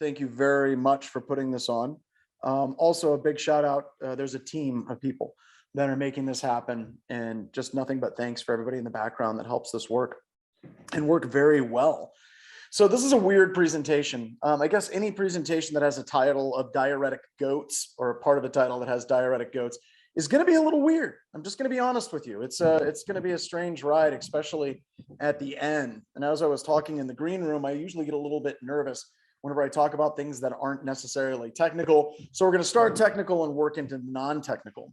Thank you very much for putting this on. Also, a big shout out. There's a team of people that are making this happen, and just nothing but thanks for everybody in the background that helps this work and work very well. So this is a weird presentation. I guess any presentation that has a title of diuretic goats, or a part of a title that has diuretic goats, is going to be a little weird. I'm just going to be honest with you. It's going to be a strange ride, especially at the end. And as I was talking in the green room, I usually get a little bit nervous whenever I talk about things that aren't necessarily technical. So we're going to start technical and work into non-technical.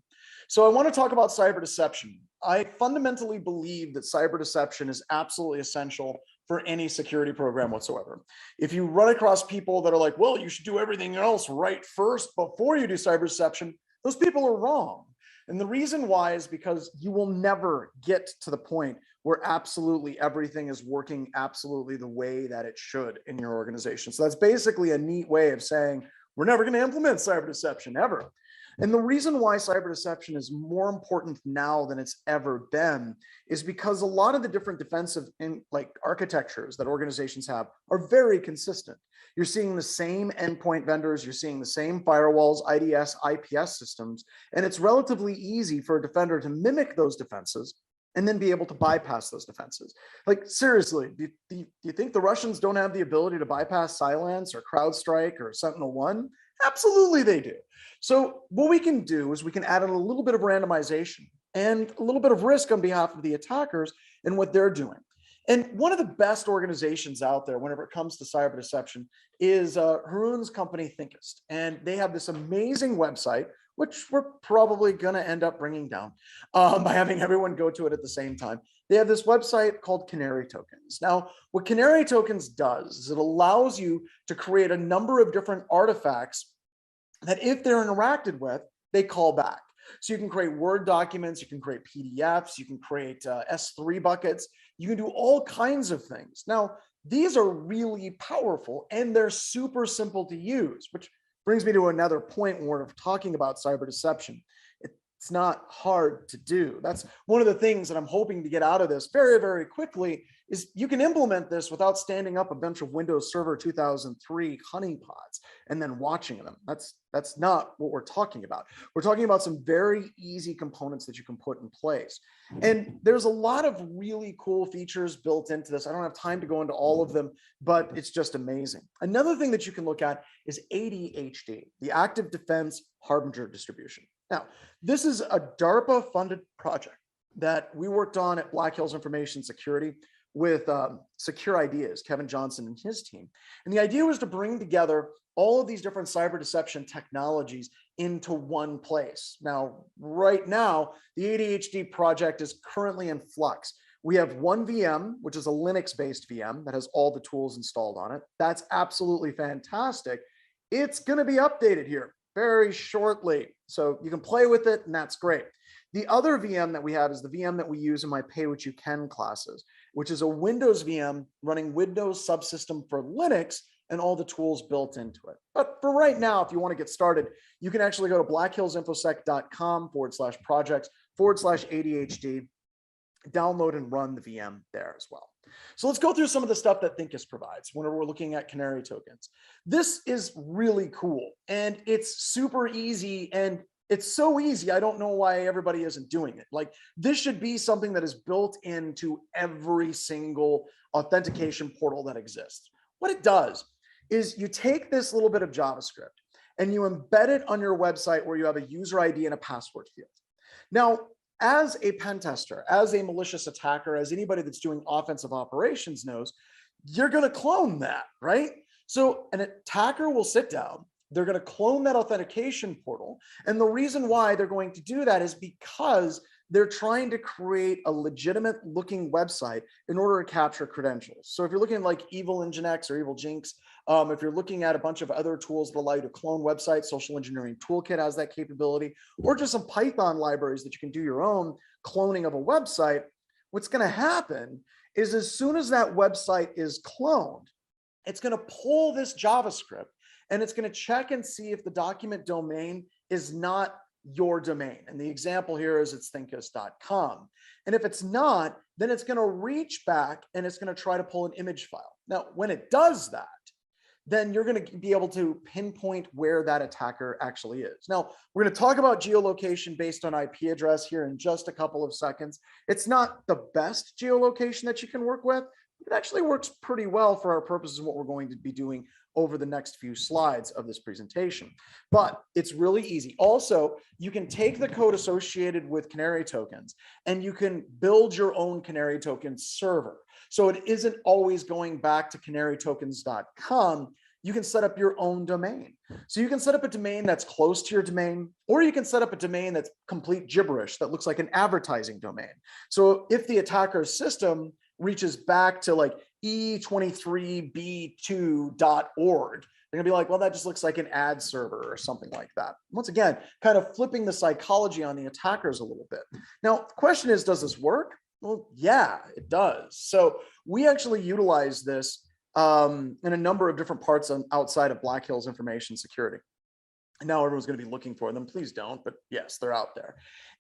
So I want to talk about cyber deception. I fundamentally believe that cyber deception is absolutely essential for any security program whatsoever. If you run across people that are like, well, you should do everything else right first before you do cyber deception, those people are wrong. And the reason why is because you will never get to the point where absolutely everything is working absolutely the way that it should in your organization. So that's basically a neat way of saying we're never going to implement cyber deception ever. And the reason why cyber deception is more important now than it's ever been is because a lot of the different defensive architectures that organizations have are very consistent. You're seeing the same endpoint vendors, you're seeing the same firewalls, IDS, IPS systems, and it's relatively easy for a defender to mimic those defenses and then be able to bypass those defenses. Like, seriously, do you think the Russians don't have the ability to bypass Cylance or CrowdStrike or Sentinel-1? Absolutely they do. So what we can do is we can add in a little bit of randomization and a little bit of risk on behalf of the attackers and what they're doing. And one of the best organizations out there whenever it comes to cyber deception is Haroon's company, Thinkist. And they have this amazing website, which we're probably going to end up bringing down by having everyone go to it at the same time. They have this website called Canary Tokens. Now, what Canary Tokens does is it allows you to create a number of different artifacts that if they're interacted with, they call back. So you can create Word documents, you can create PDFs, you can create S3 buckets, you can do all kinds of things. Now, these are really powerful and they're super simple to use, which brings me to another point when we're talking about cyber deception. It's not hard to do. That's one of the things that I'm hoping to get out of this very, very quickly is you can implement this without standing up a bunch of Windows Server 2003 honeypots and then watching them. That's not what we're talking about. We're talking about some very easy components that you can put in place. And there's a lot of really cool features built into this. I don't have time to go into all of them, but it's just amazing. Another thing that you can look at is ADHD, the Active Defense Harbinger Distribution. Now, this is a DARPA-funded project that we worked on at Black Hills Information Security with Secure Ideas, Kevin Johnson and his team. And the idea was to bring together all of these different cyber deception technologies into one place. Now, right now, the ADHD project is currently in flux. We have one VM, which is a Linux-based VM that has all the tools installed on it. That's absolutely fantastic. It's going to be updated here very shortly. So you can play with it, and that's great. The other VM that we have is the VM that we use in my Pay What You Can classes, which is a Windows VM running Windows subsystem for Linux and all the tools built into it. But for right now, if you want to get started, you can actually go to blackhillsinfosec.com/projects/ADHD, download and run the VM there as well. So let's go through some of the stuff that Thinkist provides whenever we're looking at Canary Tokens. This is really cool and it's super easy, and it's so easy. I don't know why everybody isn't doing it. Like, this should be something that is built into every single authentication portal that exists. What it does is you take this little bit of JavaScript and you embed it on your website where you have a user ID and a password field. Now, as a pen tester, as a malicious attacker, as anybody that's doing offensive operations knows, you're going to clone that, right? So an attacker will sit down, they're going to clone that authentication portal. And the reason why they're going to do that is because they're trying to create a legitimate looking website in order to capture credentials. So if you're looking at like Evil Nginx or Evil Jinx, if you're looking at a bunch of other tools that allow you to clone websites, Social Engineering Toolkit has that capability, or just some Python libraries that you can do your own cloning of a website, what's going to happen is as soon as that website is cloned, it's going to pull this JavaScript and it's going to check and see if the document domain is not your domain. And the example here is it's thinkist.com. And if it's not, then it's going to reach back and it's going to try to pull an image file. Now, when it does that, then you're going to be able to pinpoint where that attacker actually is. Now, we're going to talk about geolocation based on IP address here in just a couple of seconds. It's not the best geolocation that you can work with. It actually works pretty well for our purposes of what we're going to be doing over the next few slides of this presentation. But it's really easy. Also, you can take the code associated with Canary tokens and you can build your own Canary token server. So it isn't always going back to canarytokens.com. You can set up your own domain. So you can set up a domain that's close to your domain, or you can set up a domain that's complete gibberish that looks like an advertising domain. So if the attacker's system reaches back to like e23b2.org, they're gonna be like, well, that just looks like an ad server or something like that. Once again, kind of flipping the psychology on the attackers a little bit. Now, the question is, does this work? Well, yeah, it does. So we actually utilize this in a number of different parts outside of Black Hills information security. And now everyone's going to be looking for them. Please don't, but yes, they're out there.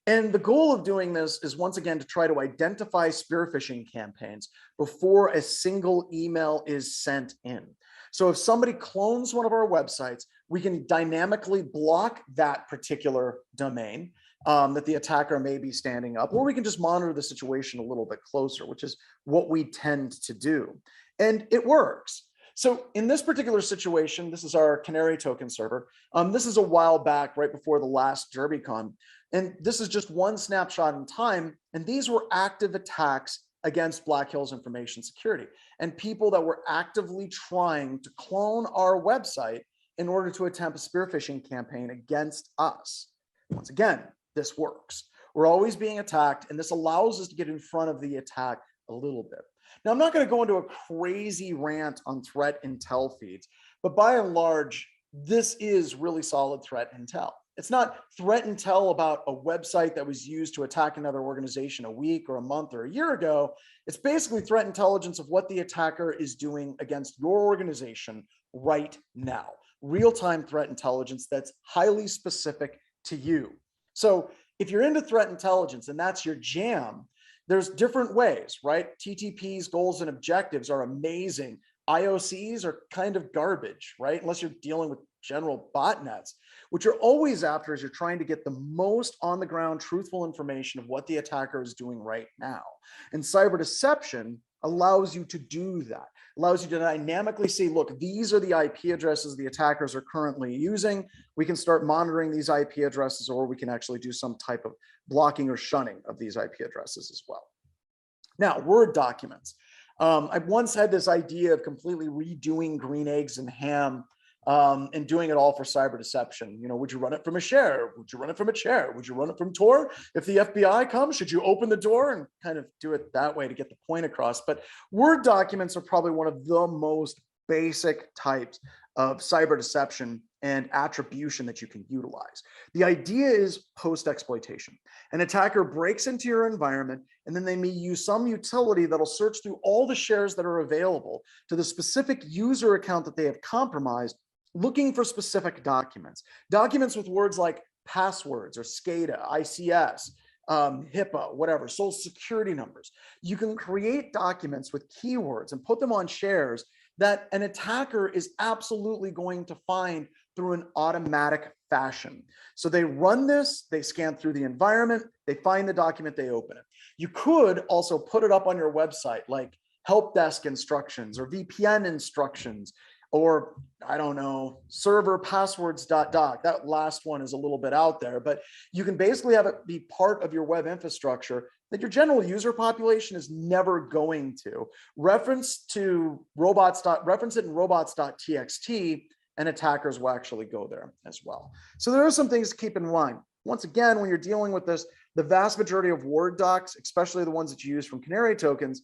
And the goal of doing this is, once again, to try to identify spear phishing campaigns before a single email is sent in. So if somebody clones one of our websites, we can dynamically block that particular domain that the attacker may be standing up, or we can just monitor the situation a little bit closer, which is what we tend to do. And it works. So in this particular situation, this is our Canary token server. This is a while back, right before the last DerbyCon. And this is just one snapshot in time. And these were active attacks against Black Hills information security and people that were actively trying to clone our website in order to attempt a spear phishing campaign against us. Once again, this works. We're always being attacked, and this allows us to get in front of the attack a little bit. Now, I'm not going to go into a crazy rant on threat intel feeds, but by and large, this is really solid threat intel. It's not threat intel about a website that was used to attack another organization a week or a month or a year ago. It's basically threat intelligence of what the attacker is doing against your organization right now. Real-time threat intelligence that's highly specific to you. So if you're into threat intelligence and that's your jam, there's different ways, right? TTP's goals and objectives are amazing. IOCs are kind of garbage, right? Unless you're dealing with general botnets. What you're always after is you're trying to get the most on the ground truthful information of what the attacker is doing right now. And cyber deception allows you to do that. Allows you to dynamically see, look, these are the IP addresses the attackers are currently using. We can start monitoring these IP addresses, or we can actually do some type of blocking or shunning of these IP addresses as well. Now, Word documents. I once had this idea of completely redoing green eggs and ham and doing it all for cyber deception. You know, would you run it from a share? Would you run it from a chair? Would you run it from Tor? If the FBI comes, should you open the door and kind of do it that way to get the point across? But Word documents are probably one of the most basic types of cyber deception and attribution that you can utilize. The idea is post-exploitation. An attacker breaks into your environment, and then they may use some utility that'll search through all the shares that are available to the specific user account that they have compromised, looking for specific documents. Documents with words like passwords or SCADA, ICS, HIPAA, whatever, social security numbers. You can create documents with keywords and put them on shares that an attacker is absolutely going to find through an automatic fashion. So they run this, they scan through the environment, they find the document, they open it. You could also put it up on your website, like help desk instructions or VPN instructions, or I don't know, server passwords.doc. That last one is a little bit out there, but you can basically have it be part of your web infrastructure that your general user population is never going to. Reference it in robots.txt, and attackers will actually go there as well. So there are some things to keep in mind. Once again, when you're dealing with this, the vast majority of Word docs, especially the ones that you use from Canary tokens,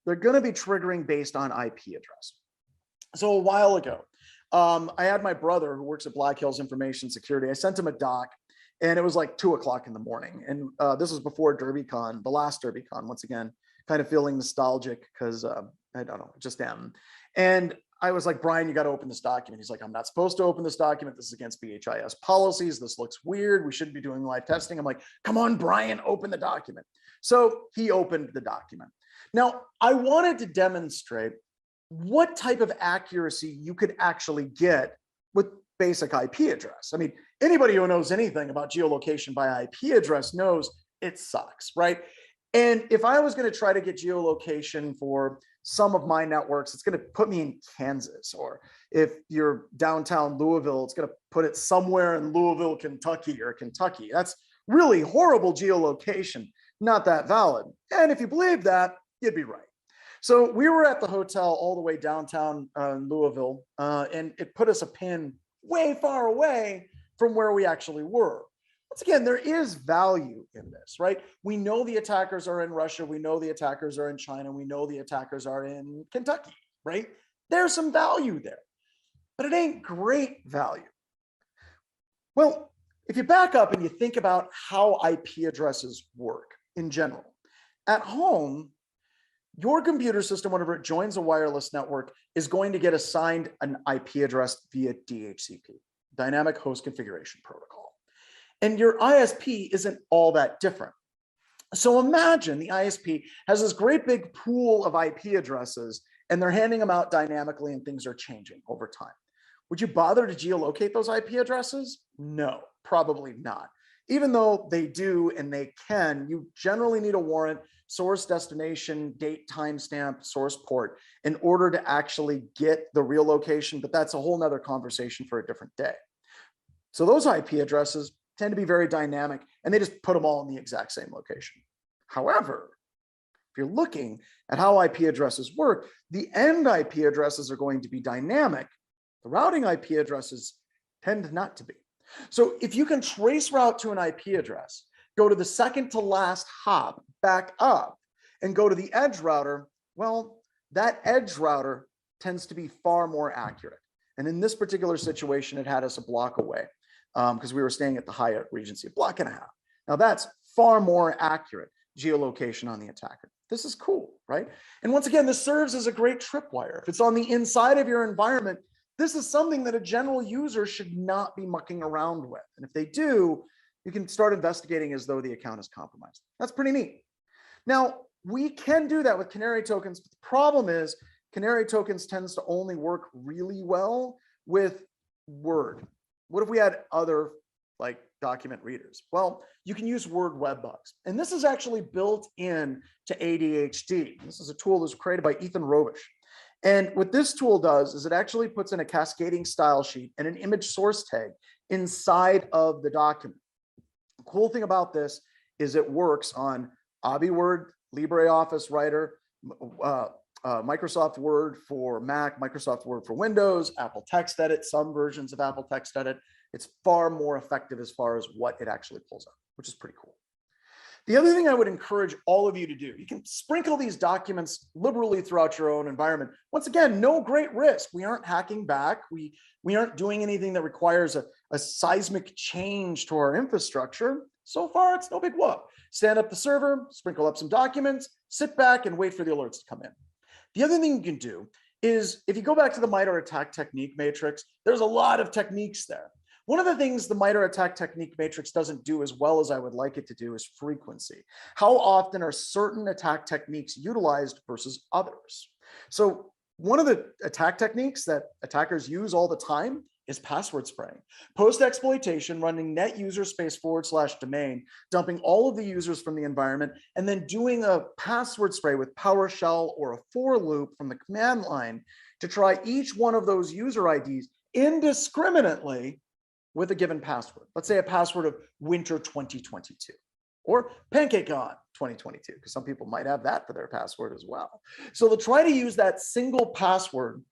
they're going to be triggering based on IP address. So a while ago, I had my brother who works at Black Hills Information Security. I sent him a doc, and it was like 2 o'clock in the morning. And this was before DerbyCon, the last DerbyCon, once again, kind of feeling nostalgic because I don't know, just am. And I was like, Brian, you got to open this document. He's like, I'm not supposed to open this document. This is against BHIS policies. This looks weird. We shouldn't be doing live testing. I'm like, come on, Brian, open the document. So he opened the document. Now, I wanted to demonstrate what type of accuracy you could actually get with basic IP address. I mean, anybody who knows anything about geolocation by IP address knows it sucks, right? And if I was going to try to get geolocation for some of my networks, it's going to put me in Kansas. Or if you're downtown Louisville, it's going to put it somewhere in Louisville, Kentucky or Kentucky. That's really horrible geolocation, not that valid. And if you believe that, you'd be right. So we were at the hotel all the way downtown Louisville, and it put us a pin way far away from where we actually were. Once again, there is value in this, right? We know the attackers are in Russia. We know the attackers are in China. We know the attackers are in Kentucky, right? There's some value there, but it ain't great value. Well, if you back up and you think about how IP addresses work in general, at home, your computer system, whenever it joins a wireless network, is going to get assigned an IP address via DHCP, Dynamic Host Configuration Protocol. And your ISP isn't all that different. So imagine the ISP has this great big pool of IP addresses, and they're handing them out dynamically, and things are changing over time. Would you bother to geolocate those IP addresses? No, probably not. Even though they do and they can, you generally need a warrant, source, destination, date, timestamp, source port in order to actually get the real location, but that's a whole nother conversation for a different day. So those IP addresses tend to be very dynamic, and they just put them all in the exact same location. However, if you're looking at how IP addresses work, the end IP addresses are going to be dynamic. The routing IP addresses tend not to be. So if you can trace route to an IP address, go to the second to last hop, back up, and go to the edge router, well, that edge router tends to be far more accurate. And in this particular situation, it had us a block away because we were staying at the Hyatt Regency, a block and a half. Now that's far more accurate geolocation on the attacker. This is cool, right? And once again, this serves as a great tripwire. If it's on the inside of your environment, this is something that a general user should not be mucking around with. And if they do, you can start investigating as though the account is compromised. That's pretty neat. Now, we can do that with canary tokens, but the problem is canary tokens tends to only work really well with Word. What if we had other like document readers? Well, you can use Word webbugs. And this is actually built in to ADHD. This is a tool that was created by Ethan Robish. And what this tool does is it actually puts in a cascading style sheet and an image source tag inside of the document. The cool thing about this is it works on Avi Word, LibreOffice Writer, Microsoft Word for Mac, Microsoft Word for Windows, Apple TextEdit, some versions of Apple TextEdit. It's far more effective as far as what it actually pulls up, which is pretty cool. The other thing I would encourage all of you to do, you can sprinkle these documents liberally throughout your own environment. Once again, no great risk. We aren't hacking back. We aren't doing anything that requires a seismic change to our infrastructure. So far, it's no big whoop. Stand up the server, sprinkle up some documents, sit back and wait for the alerts to come in. The other thing you can do is if you go back to the MITRE attack technique matrix, there's a lot of techniques there. One of the things the MITRE attack technique matrix doesn't do as well as I would like it to do is frequency. How often are certain attack techniques utilized versus others? So one of the attack techniques that attackers use all the time is password spraying. Post-exploitation, running net user space /domain, dumping all of the users from the environment, and then doing a password spray with PowerShell or a for loop from the command line to try each one of those user IDs indiscriminately with a given password. Let's say a password of winter 2022 or PancakesCon 2022, because some people might have that for their password as well. So they'll try to use that single password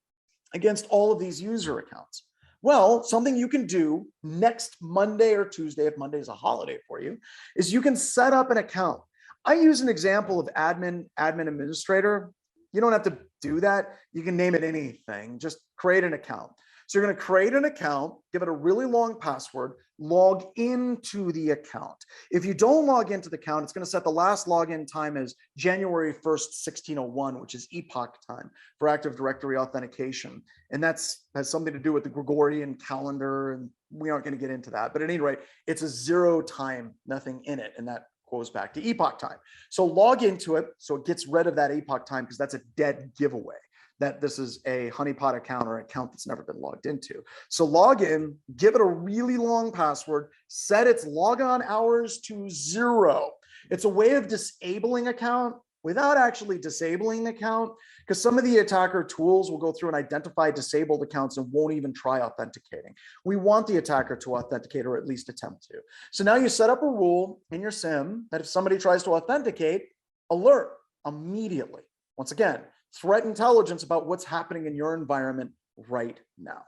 against all of these user accounts. Well, something you can do next Monday or Tuesday, if Monday is a holiday for you, is you can set up an account. I use an example of admin administrator. You don't have to do that. You can name it anything, just create an account. So you're going to create an account, give it a really long password, log into the account. If you don't log into the account, it's going to set the last login time as January 1st, 1601, which is epoch time for Active Directory authentication. And has something to do with the Gregorian calendar, and we aren't going to get into that. But at any rate, it's a 0 time, nothing in it, and that goes back to epoch time. So log into it so it gets rid of that epoch time because that's a dead giveaway. that this is a honeypot account or account that's never been logged into. So log in, give it a really long password, set its logon hours to 0. It's a way of disabling account without actually disabling the account, because some of the attacker tools will go through and identify disabled accounts and won't even try authenticating. We want the attacker to authenticate or at least attempt to. So now you set up a rule in your SIM that if somebody tries to authenticate, alert immediately. Once again, threat intelligence about what's happening in your environment right now.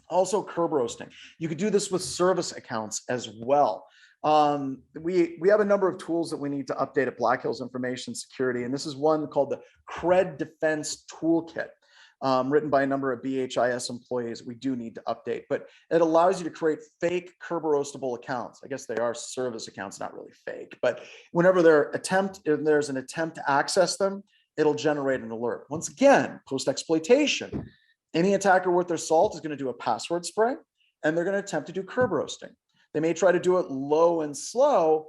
Also, curb roasting. You could do this with service accounts as well. We have a number of tools that we need to update at Black Hills Information Security, and this is one called the Cred Defense Toolkit, written by a number of BHIS employees. We do need to update, but it allows you to create fake curb roastable accounts. I guess they are service accounts, not really fake, but whenever there's an attempt to access them, it'll generate an alert. Once again, post-exploitation. Any attacker worth their salt is going to do a password spray, and they're going to attempt to do curb roasting. They may try to do it low and slow.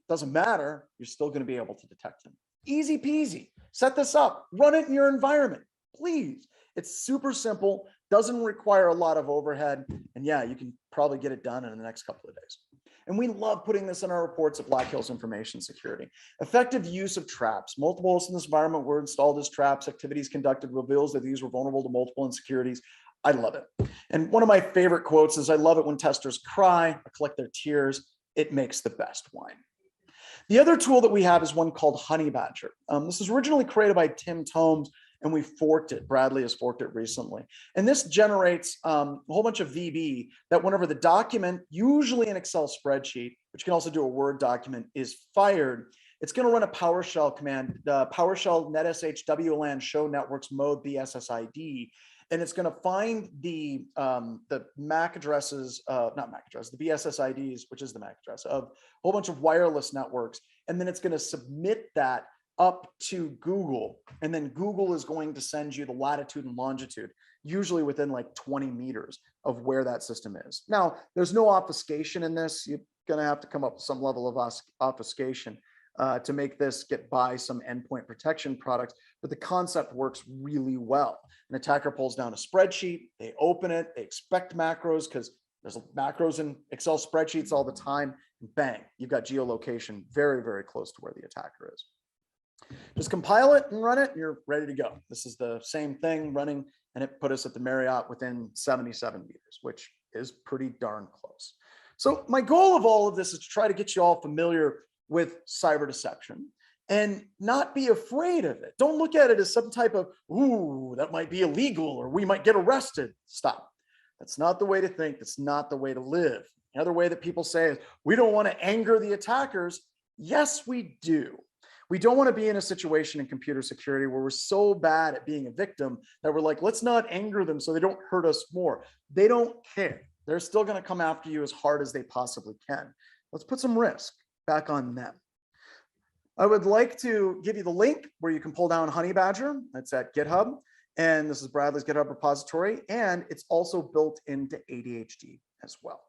Doesn't matter. You're still going to be able to detect them. Easy peasy. Set this up. Run it in your environment, please. It's super simple. Doesn't require a lot of overhead. And yeah, you can probably get it done in the next couple of days. And we love putting this in our reports at Black Hills Information Security. Effective use of traps. Multiple hosts in this environment were installed as traps. Activities conducted reveals that these were vulnerable to multiple insecurities. I love it. And one of my favorite quotes is, I love it when testers cry or collect their tears. It makes the best wine. The other tool that we have is one called Honey Badger. This was originally created by Tim Tomes, and we forked it. Bradley has forked it recently. And this generates a whole bunch of VB that whenever the document, usually an Excel spreadsheet, which can also do a Word document, is fired, it's going to run a PowerShell command, PowerShell NetSH WLAN show networks mode BSSID. And it's going to find the MAC addresses, not MAC addresses, the BSSIDs, which is the MAC address of a whole bunch of wireless networks. And then it's going to submit that up to Google. And then Google is going to send you the latitude and longitude, usually within like 20 meters of where that system is. Now, there's no obfuscation in this. You're going to have to come up with some level of obfuscation to make this get by some endpoint protection products, but the concept works really well. An attacker pulls down a spreadsheet, they open it, they expect macros because there's macros in Excel spreadsheets all the time, and bang, you've got geolocation very, very close to where the attacker is. Just compile it and run it, and you're ready to go. This is the same thing running, and it put us at the Marriott within 77 meters, which is pretty darn close. So my goal of all of this is to try to get you all familiar with cyber deception and not be afraid of it. Don't look at it as some type of, ooh, that might be illegal or we might get arrested. Stop. That's not the way to think. That's not the way to live. The other way that people say is, we don't want to anger the attackers. Yes, we do. We don't want to be in a situation in computer security where we're so bad at being a victim that we're like, let's not anger them so they don't hurt us more. They don't care. They're still going to come after you as hard as they possibly can. Let's put some risk back on them. I would like to give you the link where you can pull down Honey Badger. That's at GitHub. And this is Bradley's GitHub repository. And it's also built into ADHD as well.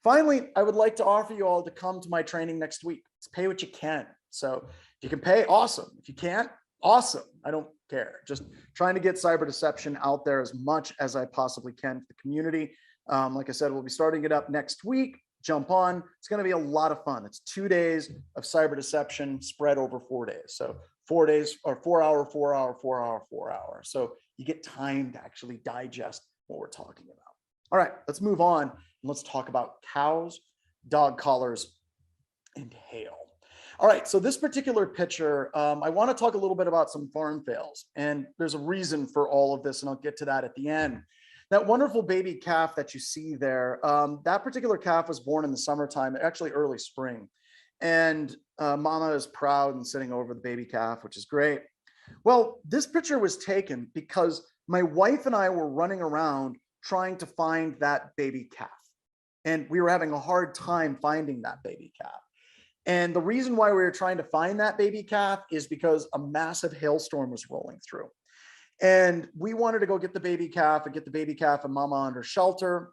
Finally, I would like to offer you all to come to my training next week. It's pay what you can. So if you can pay, awesome. If you can't, awesome. I don't care. Just trying to get cyber deception out there as much as I possibly can for the community. Like I said, we'll be starting it up next week. Jump on. It's going to be a lot of fun. It's 2 days of cyber deception spread over 4 days. So 4 days or 4 hour, 4 hour, 4 hour, 4 hour. So you get time to actually digest what we're talking about. All right, let's move on and let's talk about cows, dog collars, and hail. All right, so this particular picture, I want to talk a little bit about some farm fails, and there's a reason for all of this, and I'll get to that at the end. That wonderful baby calf that you see there, that particular calf was born in the summertime, actually early spring. And mama is proud and sitting over the baby calf, which is great. Well, this picture was taken because my wife and I were running around trying to find that baby calf. And we were having a hard time finding that baby calf. And the reason why we were trying to find that baby calf is because a massive hailstorm was rolling through. And we wanted to go get the baby calf and mama under shelter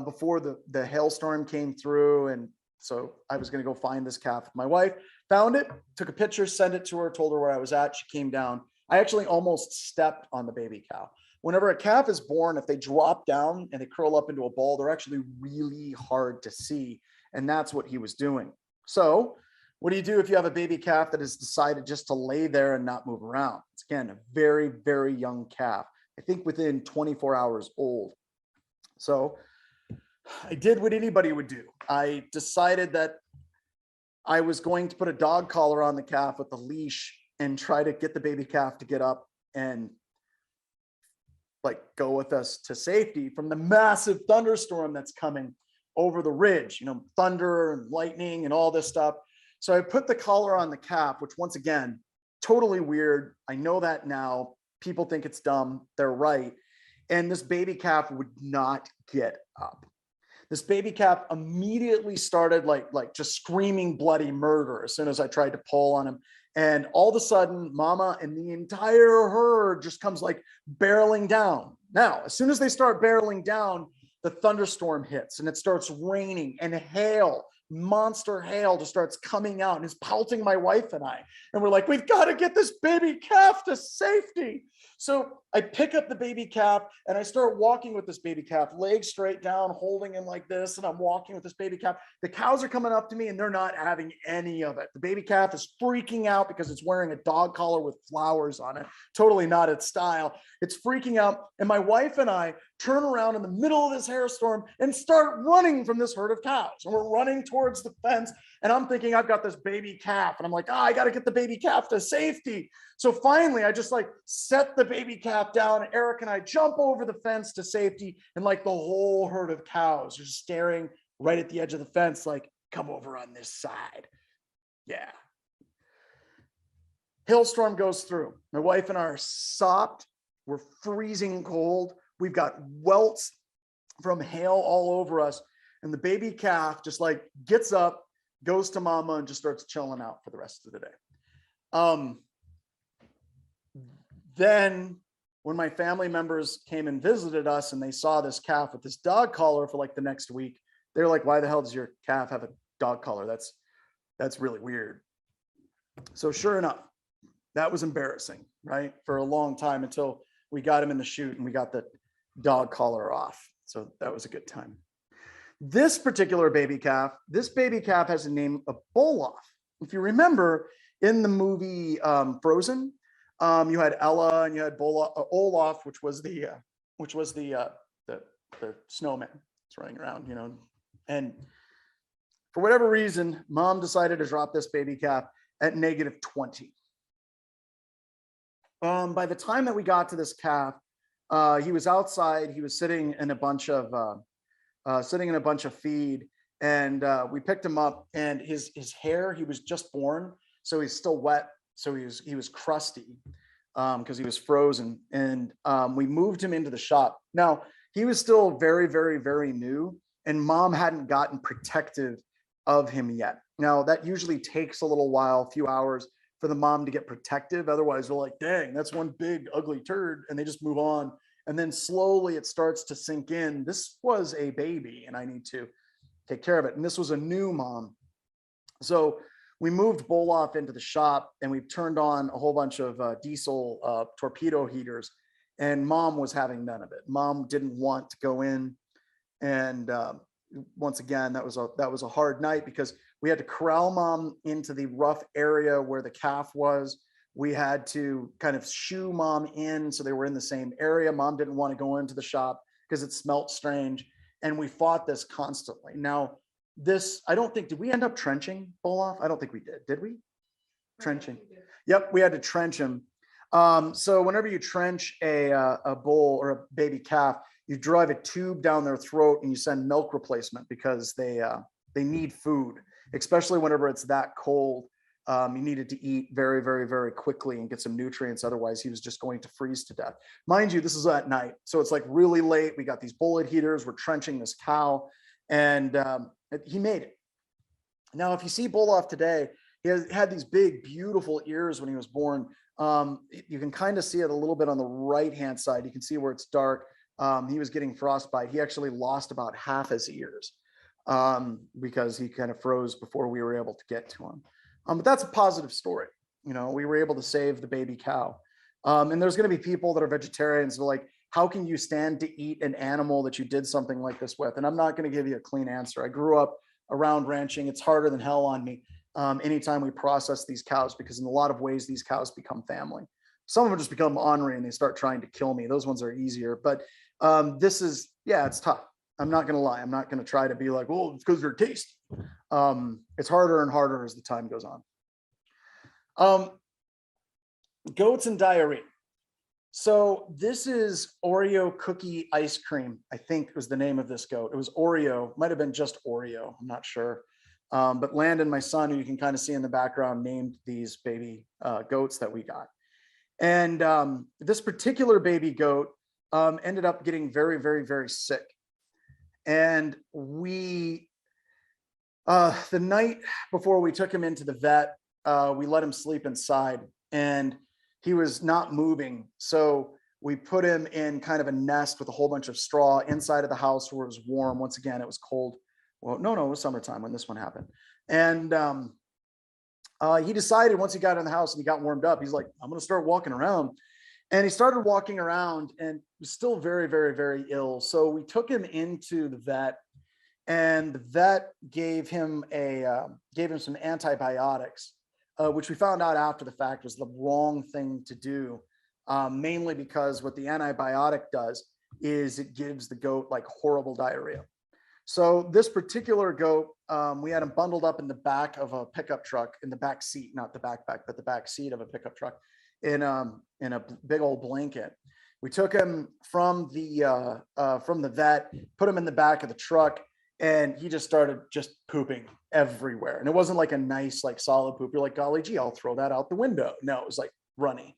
before the hailstorm came through. And so I was going to go find this calf with my wife, found it, took a picture, sent it to her, told her where I was at. She came down, I actually almost stepped on the baby cow. Whenever a calf is born, if they drop down and they curl up into a ball, they're actually really hard to see. And that's what he was doing. So what do you do if you have a baby calf that has decided just to lay there and not move around? It's, again, a very, very young calf. I think within 24 hours old. So I did what anybody would do. I decided that I was going to put a dog collar on the calf with a leash and try to get the baby calf to get up and like go with us to safety from the massive thunderstorm that's coming over the ridge, thunder and lightning and all this stuff. So I put the collar on the calf, which once again, totally weird. I know that now. People think it's dumb. They're right. And this baby calf would not get up. This baby calf immediately started like just screaming bloody murder as soon as I tried to pull on him. And all of a sudden, mama and the entire herd just comes like barreling down. Now, as soon as they start barreling down, the thunderstorm hits and it starts raining, and hail, monster hail, just starts coming out and is pelting my wife and I. And we're like, we've got to get this baby calf to safety. So I pick up the baby calf and I start walking with this baby calf, legs straight down, holding him like this. And I'm walking with this baby calf. The cows are coming up to me and they're not having any of it. The baby calf is freaking out because it's wearing a dog collar with flowers on it. Totally not its style. It's freaking out. And my wife and I turn around in the middle of this hairstorm and start running from this herd of cows. And we're running towards the fence. And I'm thinking, I've got this baby calf. And I'm like, I got to get the baby calf to safety. So finally, I just like set the baby calf down. Eric and I jump over the fence to safety. And like the whole herd of cows are staring right at the edge of the fence, like, come over on this side. Yeah. Hailstorm goes through. My wife and I are sopped. We're freezing cold. We've got welts from hail all over us. And the baby calf just like gets up, goes to mama, and just starts chilling out for the rest of the day. Then when my family members came and visited us and they saw this calf with this dog collar for like the next week, they're like, why the hell does your calf have a dog collar? That's really weird. So sure enough, that was embarrassing, right? For a long time until we got him in the chute and we got the dog collar off. So that was a good time. This particular baby calf, has a name of Olaf. If you remember in the movie Frozen, you had Ella and you had Olaf, which was the snowman that's running around, and for whatever reason, mom decided to drop this baby calf at -20. By the time that we got to this calf, he was outside. He was sitting in a bunch of feed, and we picked him up. And his hair, he was just born, so he's still wet. So he was crusty because he was frozen. And we moved him into the shop. Now he was still very, very, very new, and mom hadn't gotten protective of him yet. Now that usually takes a little while, a few hours, for the mom to get protective. Otherwise, they're like, dang, that's one big ugly turd, and they just move on. And then slowly it starts to sink in. This was a baby and I need to take care of it. And this was a new mom. So we moved Boloff into the shop and we turned on a whole bunch of diesel torpedo heaters, and mom was having none of it. Mom didn't want to go in. And once again, that was a hard night because we had to corral mom into the rough area where the calf was. We had to kind of shoo mom in so they were in the same area. Mom didn't want to go into the shop because it smelt strange. And we fought this constantly. Now, I don't think, did we end up trenching Olaf? I don't think we did. Did we? Trenching. Yep, we had to trench him. So whenever you trench a bull or a baby calf, you drive a tube down their throat and you send milk replacement because they need food, especially whenever it's that cold. He needed to eat very, very, very quickly and get some nutrients. Otherwise, he was just going to freeze to death. Mind you, this is at night. So it's like really late. We got these bullet heaters. We're trenching this cow, and he made it. Now, if you see Boloff today, he had these big, beautiful ears when he was born. You can kind of see it a little bit on the right-hand side. You can see where it's dark. He was getting frostbite. He actually lost about half his ears because he kind of froze before we were able to get to him. But that's a positive story. We were able to save the baby cow. And there's going to be people that are vegetarians who are like, how can you stand to eat an animal that you did something like this with? And I'm not going to give you a clean answer. I grew up around ranching. It's harder than hell on me anytime we process these cows, because in a lot of ways, these cows become family. Some of them just become ornery and they start trying to kill me. Those ones are easier. But this is, yeah, it's tough. I'm not going to lie. I'm not going to try to be like, well, it's because they're tasty. It's harder and harder as the time goes on. Goats and diarrhea. So this is Oreo cookie ice cream, I think was the name of this goat. It was Oreo, might have been just Oreo, I'm not sure. But Landon, my son, who you can kind of see in the background, named these baby goats that we got. And this particular baby goat ended up getting very, very, very sick. And we, the night before we took him into the vet, we let him sleep inside, and he was not moving. So we put him in kind of a nest with a whole bunch of straw inside of the house where it was warm. Once again, it was cold. Well, no, it was summertime when this one happened. And he decided once he got in the house and he got warmed up, he's like, I'm going to start walking around. And he started walking around and was still very, very, very ill. So we took him into the vet, and the vet gave him some antibiotics, which we found out after the fact was the wrong thing to do, mainly because what the antibiotic does is it gives the goat like horrible diarrhea. So this particular goat, we had him bundled up in the back of a pickup truck, in the back seat, not the backpack, but the back seat of a pickup truck, in a big old blanket. We took him from the vet, put him in the back of the truck, and he just started just pooping everywhere. And it wasn't like a nice, like solid poop. You're like, golly gee, I'll throw that out the window. No, it was like runny.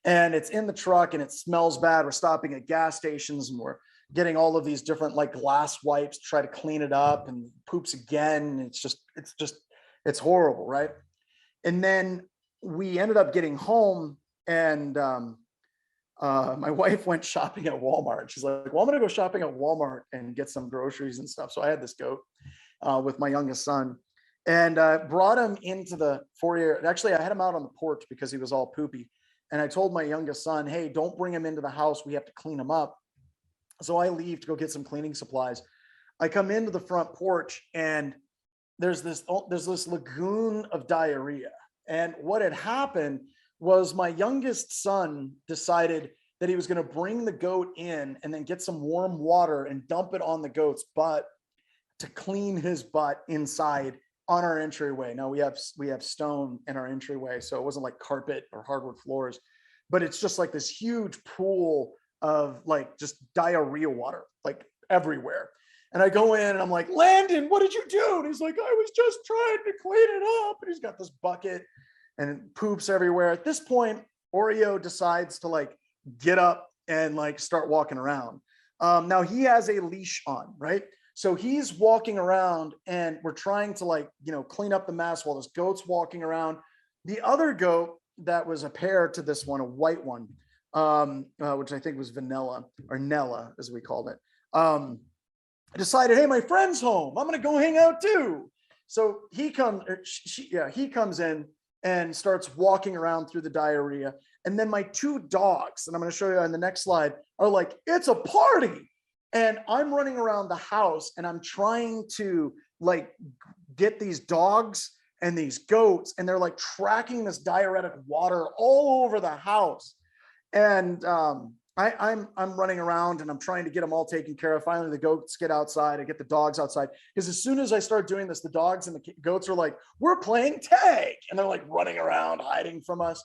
And it's in the truck and it smells bad. We're stopping at gas stations and we're getting all of these different like glass wipes to try to clean it up, and poops again. It's horrible, right? And then we ended up getting home, and my wife went shopping at Walmart. She's like, well, I'm going to go shopping at Walmart and get some groceries and stuff. So I had this goat with my youngest son, and brought him into the foyer. Actually, I had him out on the porch because he was all poopy. And I told my youngest son, hey, don't bring him into the house. We have to clean him up. So I leave to go get some cleaning supplies. I come into the front porch, and there's this lagoon of diarrhea. And what had happened was my youngest son decided that he was going to bring the goat in and then get some warm water and dump it on the goat's butt to clean his butt inside on our entryway. Now we have stone in our entryway, so it wasn't like carpet or hardwood floors, but it's just like this huge pool of like just diarrhea water, like everywhere. And I go in and I'm like, Landon, what did you do? And he's like, I was just trying to clean it up. And he's got this bucket and it poops everywhere. At this point, Oreo decides to like get up and like start walking around. Now he has a leash on, right? So he's walking around, and we're trying to like, clean up the mess while this goat's walking around. The other goat that was a pair to this one, a white one, which I think was Vanilla, or Nella as we called it, decided, hey, my friend's home, I'm gonna go hang out too. So he comes in and starts walking around through the diarrhea. And then my two dogs, and I'm going to show you on the next slide, are like, it's a party. And I'm running around the house and I'm trying to like get these dogs and these goats, and they're like tracking this diuretic water all over the house. And I'm running around and I'm trying to get them all taken care of. Finally, the goats get outside. I get the dogs outside, because as soon as I start doing this, the dogs and the goats are like, we're playing tag. And they're like running around, hiding from us.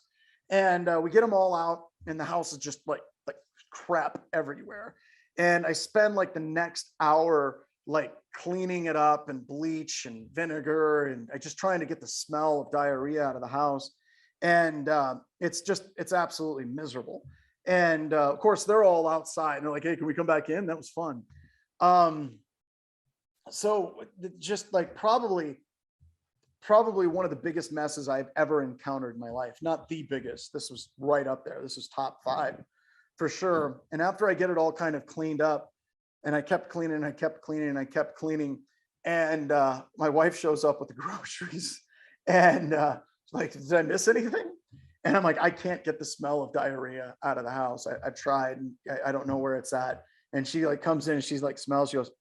And we get them all out, and the house is just like crap everywhere. And I spend like the next hour like cleaning it up and bleach and vinegar, and I just trying to get the smell of diarrhea out of the house. And it's absolutely miserable. And of course, they're all outside, and they're like, hey, can we come back in? That was fun. So just like probably one of the biggest messes I've ever encountered in my life. Not the biggest. This was right up there. This was top 5 for sure. And after I get it all kind of cleaned up, and I kept cleaning, and I kept cleaning, and I kept cleaning, and my wife shows up with the groceries, and like, did I miss anything? And I'm like, I can't get the smell of diarrhea out of the house. I've tried, and I don't know where it's at. And she like comes in and she's like smells. She goes,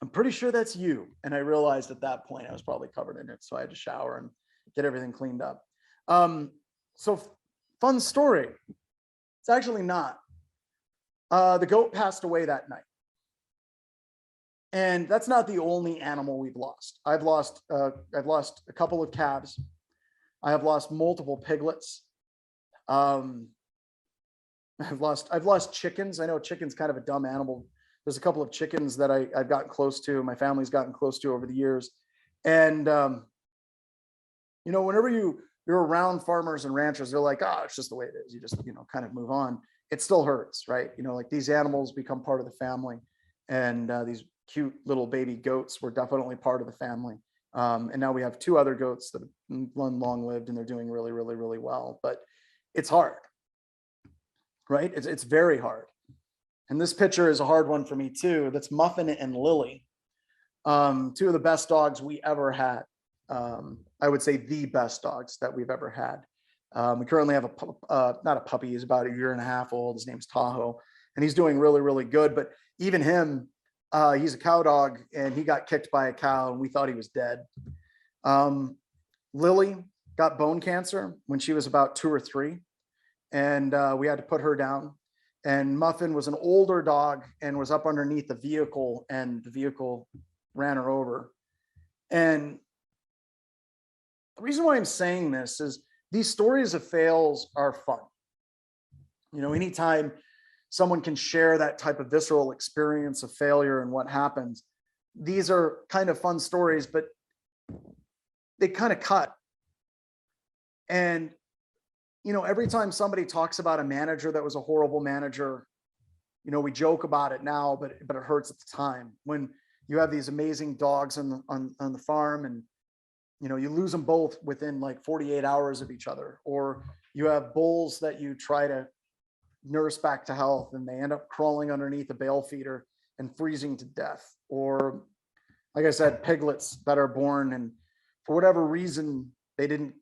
I'm pretty sure that's you. And I realized at that point I was probably covered in it. So I had to shower and get everything cleaned up. So fun story. It's actually not. The goat passed away that night. And that's not the only animal we've lost. I've lost a couple of calves. I have lost multiple piglets. I've lost chickens. I know chicken's kind of a dumb animal. There's a couple of chickens that I've gotten close to, my family's gotten close to over the years. And whenever you're around farmers and ranchers, they're like, oh, it's just the way it is. You just, kind of move on. It still hurts, right? Like these animals become part of the family. And these cute little baby goats were definitely part of the family. And now we have 2 other goats that have long lived, and they're doing really, really, really well. But it's hard, right? It's very hard. And this picture is a hard one for me too. That's Muffin and Lily, 2 of the best dogs we ever had. I would say the best dogs that we've ever had. We currently have not a puppy. He's about 1.5 years old. His name's Tahoe, and he's doing really, really good. But even him, he's a cow dog, and he got kicked by a cow, and we thought he was dead. Lily got bone cancer when she was about 2 or 3, and we had to put her down. And Muffin was an older dog and was up underneath the vehicle, and the vehicle ran her over. And the reason why I'm saying this is these stories of fails are fun. Anytime someone can share that type of visceral experience of failure and what happens, these are kind of fun stories, but they kind of cut. And every time somebody talks about a manager that was a horrible manager, we joke about it now, but it hurts at the time. When you have these amazing dogs on the farm, and you lose them both within like 48 hours of each other, or you have bulls that you try to nurse back to health and they end up crawling underneath a bale feeder and freezing to death, or like I said, piglets that are born, and for whatever reason,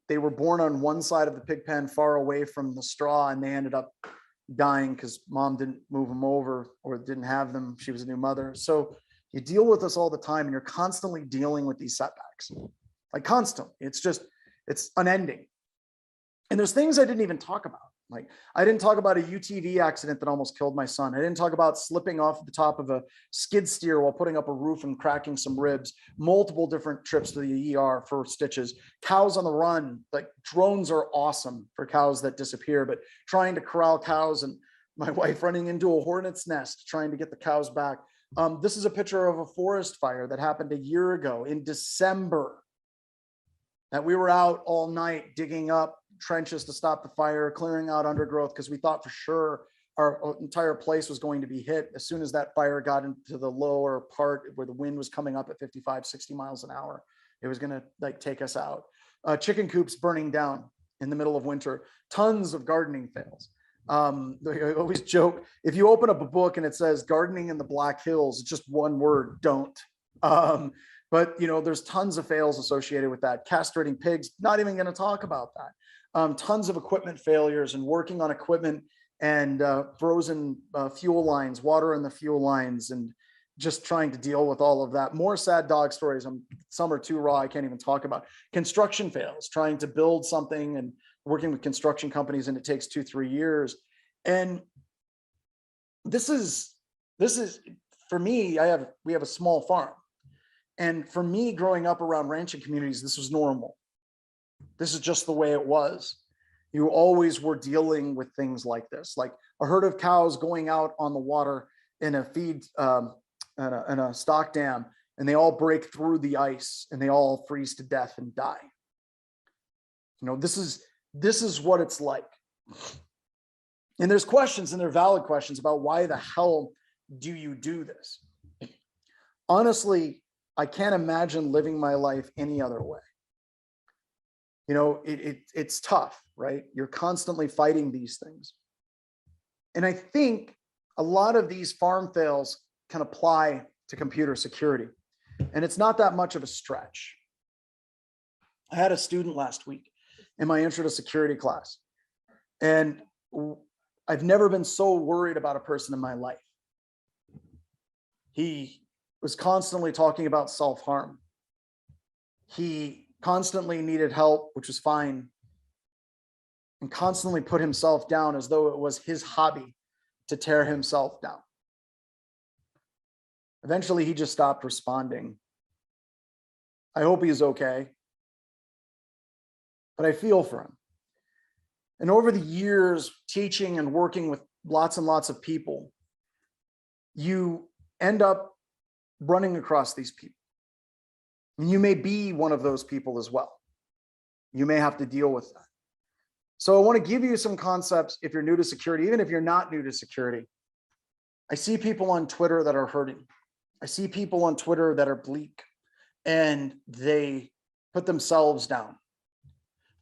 they were born on one side of the pig pen far away from the straw, and they ended up dying because mom didn't move them over or didn't have them. She was a new mother. So you deal with this all the time, and you're constantly dealing with these setbacks, like constantly. It's unending. And there's things I didn't even talk about. Like I didn't talk about a UTV accident that almost killed my son. I didn't talk about slipping off the top of a skid steer while putting up a roof and cracking some ribs, multiple different trips to the ER for stitches, cows on the run. Like drones are awesome for cows that disappear, but trying to corral cows, and my wife running into a hornet's nest, trying to get the cows back. This is a picture of a forest fire that happened 1 year ago in December, that we were out all night digging up trenches to stop the fire, clearing out undergrowth, because we thought for sure our entire place was going to be hit as soon as that fire got into the lower part where the wind was coming up at 55, 60 miles an hour. It was going to like take us out. Chicken coops burning down in the middle of winter, tons of gardening fails. I always joke, if you open up a book and it says gardening in the Black Hills, it's just one word, don't. But there's tons of fails associated with that. Castrating pigs, not even going to talk about that. Tons of equipment failures and working on equipment, and frozen fuel lines, water in the fuel lines, and just trying to deal with all of that. More sad dog stories. Some are too raw, I can't even talk about. Construction fails, trying to build something and working with construction companies, and it takes 2-3 years. And this is for me, we have a small farm. And for me, growing up around ranching communities, this was normal. This is just the way it was. You always were dealing with things like this, like a herd of cows going out on the water in a feed, in a stock dam, and they all break through the ice and they all freeze to death and die. This is what it's like. And there's questions, and they're valid questions, about why the hell do you do this? Honestly, I can't imagine living my life any other way. It's tough, right? You're constantly fighting these things. And I think a lot of these farm fails can apply to computer security. And it's not that much of a stretch. I had a student last week. in my intro to security class. And I've never been so worried about a person in my life. He was constantly talking about self-harm. He constantly needed help, which was fine, and constantly put himself down as though it was his hobby to tear himself down. Eventually, he just stopped responding. I hope he's okay, but I feel for him. And over the years, teaching and working with lots and lots of people, you end up running across these people. And you may be one of those people as well. You may have to deal with that. So I want to give you some concepts if you're new to security, even if you're not new to security. I see people on Twitter that are hurting. I see people on Twitter that are bleak and they put themselves down.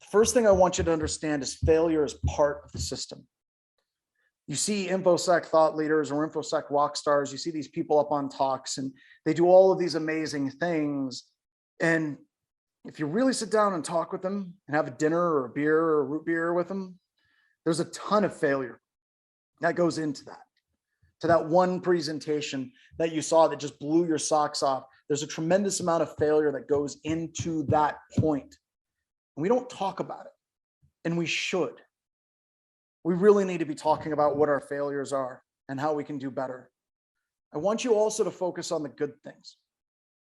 The first thing I want you to understand is failure is part of the system. You see InfoSec thought leaders or InfoSec rock stars, you see these people up on talks and they do all of these amazing things. And if you really sit down and talk with them and have a dinner or a beer or a root beer with them, there's a ton of failure that goes into that. To that one presentation that you saw that just blew your socks off, there's a tremendous amount of failure that goes into that point. And we don't talk about it, and we should. We really need to be talking about what our failures are and how we can do better. I want you also to focus on the good things.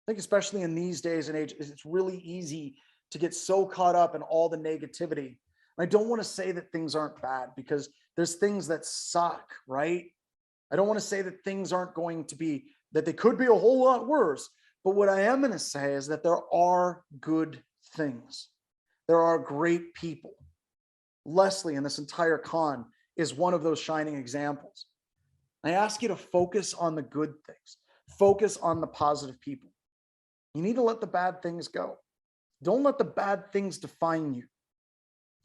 I think especially in these days and age, it's really easy to get so caught up in all the negativity. I don't want to say that things aren't bad because there's things that suck, right? I don't want to say that things aren't going to be, that they could be a whole lot worse. But what I am going to say is that there are good things. There are great people. Leslie in this entire con is one of those shining examples. I ask you to focus on the good things. Focus on the positive people. You need to let the bad things go. Don't let the bad things define you.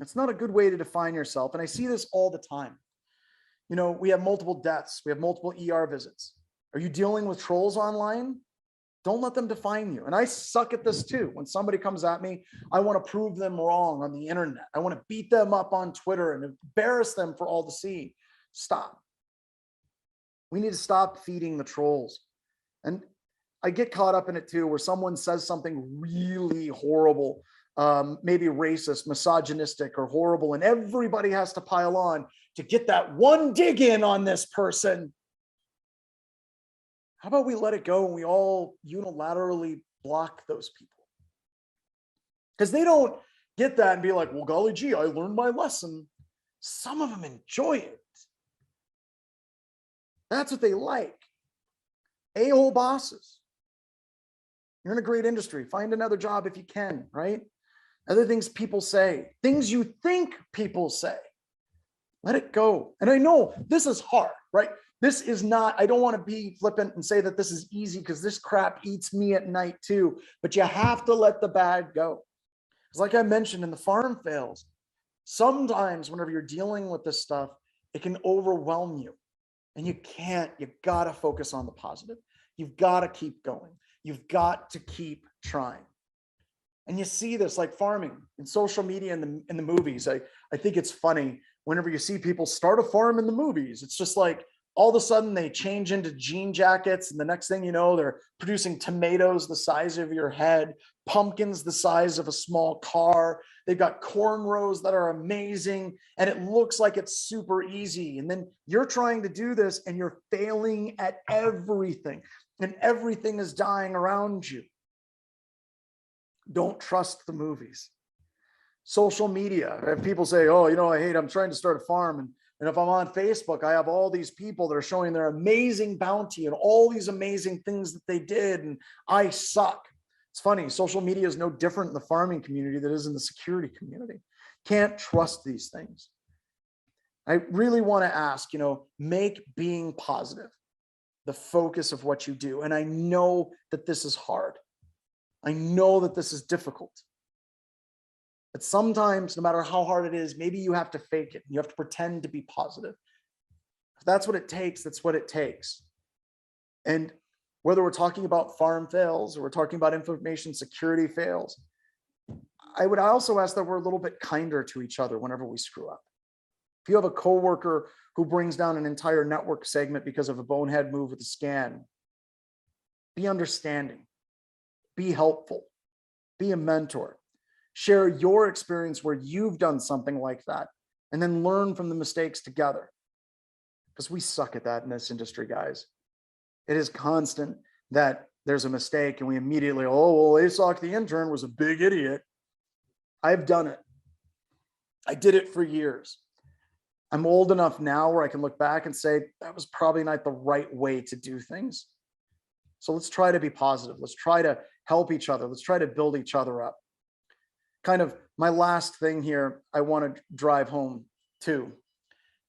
It's not a good way to define yourself. And I see this all the time. You know, we have multiple deaths. We have multiple ER visits. Are you dealing with trolls online? Don't let them define you. And I suck at this too. When somebody comes at me, I want to prove them wrong on the internet. I want to beat them up on Twitter and embarrass them for all to see. Stop. We need to stop feeding the trolls. And I get caught up in it too, where someone says something really horrible, maybe racist, misogynistic, or horrible, and everybody has to pile on to get that one dig in on this person. How about we let it go and we all unilaterally block those people? Because they don't get that and be like, well, golly gee, I learned my lesson. Some of them enjoy it. That's what they like. A-hole bosses. You're in a great industry. Find another job if you can, right? Other things people say, things you think people say. Let it go. And I know this is hard, right? This is not, I don't want to be flippant and say that this is easy because this crap eats me at night too, but you have to let the bad go. Because like I mentioned in the farm fails, sometimes whenever you're dealing with this stuff, it can overwhelm you and you can't, you got to focus on the positive. You've got to keep going. You've got to keep trying. And you see this like farming in social media and in the movies. I think it's funny whenever you see people start a farm in the movies. It's just like all of a sudden they change into jean jackets and the next thing you know, they're producing tomatoes the size of your head, pumpkins the size of a small car. They've got cornrows that are amazing and it looks like it's super easy. And then you're trying to do this and you're failing at everything and everything is dying around you. Don't trust the movies. Social media. People say, oh, you know, I'm trying to start a farm. And if I'm on Facebook, I have all these people that are showing their amazing bounty and all these amazing things that they did. And I suck. It's funny. Social media is no different in the farming community than it is in the security community. Can't trust these things. I really want to ask, you know, make being positive the focus of what you do. And I know that this is hard. I know that this is difficult. But sometimes, no matter how hard it is, maybe you have to fake it. You have to pretend to be positive. If that's what it takes, that's what it takes. And whether we're talking about farm fails or we're talking about information security fails, I would also ask that we're a little bit kinder to each other whenever we screw up. If you have a coworker who brings down an entire network segment because of a bonehead move with a scan, be understanding, be helpful, be a mentor, share your experience where you've done something like that, and then learn from the mistakes together. Because we suck at that in this industry, guys. It is constant that there's a mistake and we immediately, oh, well, ASOC the intern was a big idiot. I've done it. I did it for years. I'm old enough now where I can look back and say, that was probably not the right way to do things. So let's try to be positive. Let's try to help each other. Let's try to build each other up. Kind of my last thing here I want to drive home to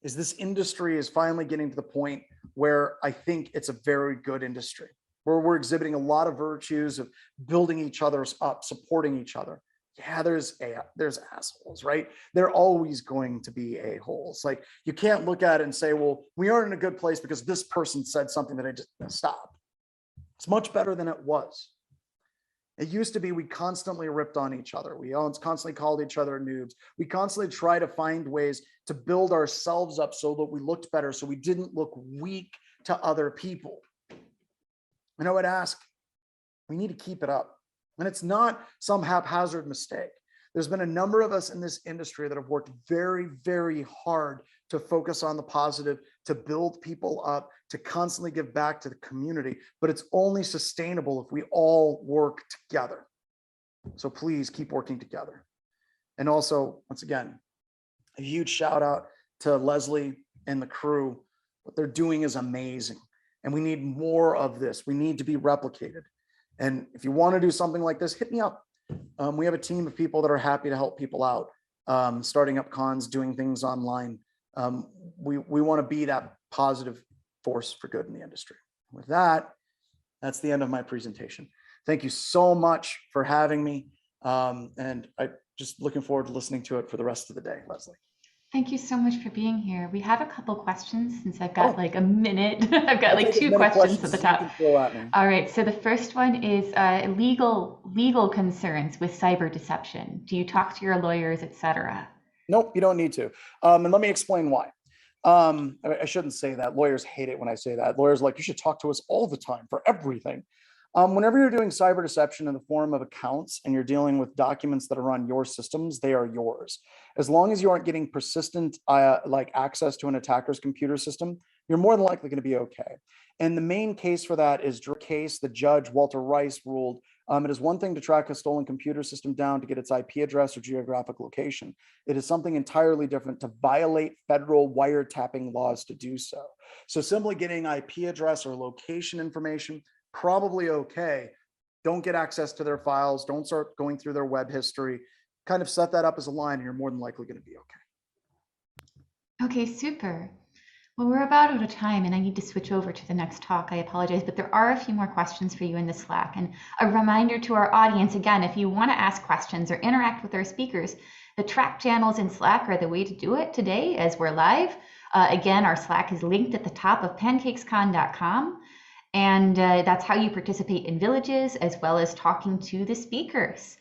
is this industry is finally getting to the point where I think it's a very good industry, where we're exhibiting a lot of virtues of building each other up, supporting each other. Yeah, there's assholes, right? They're always going to be a-holes. Like, you can't look at it and say, well, we aren't in a good place because this person said something that I just stopped. It's much better than it was. It used to be we constantly ripped on each other. We constantly called each other noobs. We constantly try to find ways to build ourselves up so that we looked better, so we didn't look weak to other people. And I would ask, we need to keep it up. And it's not some haphazard mistake. There's been a number of us in this industry that have worked very, very hard to focus on the positive, to build people up, to constantly give back to the community, but it's only sustainable if we all work together. So please keep working together. And also, once again, a huge shout out to Leslie and the crew. What they're doing is amazing. And we need more of this. We need to be replicated. And if you want to do something like this, hit me up. We have a team of people that are happy to help people out, starting up cons, doing things online. We want to be that positive force for good in the industry. With that, that's the end of my presentation. Thank you so much for having me. And I just looking forward to listening to it for the rest of the day, Leslie. Thank you so much for being here. We have a couple questions since I've got like a minute. I've got like 2 questions at the top. All right. So the first one is legal concerns with cyber deception. Do you talk to your lawyers, etc.? Nope, you don't need to. And let me explain why. I shouldn't say that. Lawyers hate it when I say that. Lawyers are like, you should talk to us all the time for everything. Whenever you're doing cyber deception in the form of accounts and you're dealing with documents that are on your systems, they are yours. As long as you aren't getting persistent like access to an attacker's computer system, you're more than likely going to be okay. And the main case for that is the case the judge Walter Rice ruled. It is one thing to track a stolen computer system down to get its IP address or geographic location. It is something entirely different to violate federal wiretapping laws to do so. So simply getting IP address or location information, probably okay. Don't get access to their files. Don't start going through their web history. Kind of set that up as a line and you're more than likely going to be okay. Okay, super. Well, we're about out of time and I need to switch over to the next talk. I apologize, but there are a few more questions for you in the Slack. And a reminder to our audience, again, if you want to ask questions or interact with our speakers, the Track channels in Slack are the way to do it today as we're live. Again, our Slack is linked at the top of PancakesCon.com. And that's how you participate in villages as well as talking to the speakers.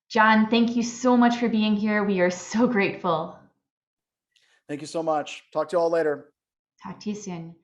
John, thank you so much for being here. We are so grateful. Thank you so much. Talk to you all later. Talk to you soon.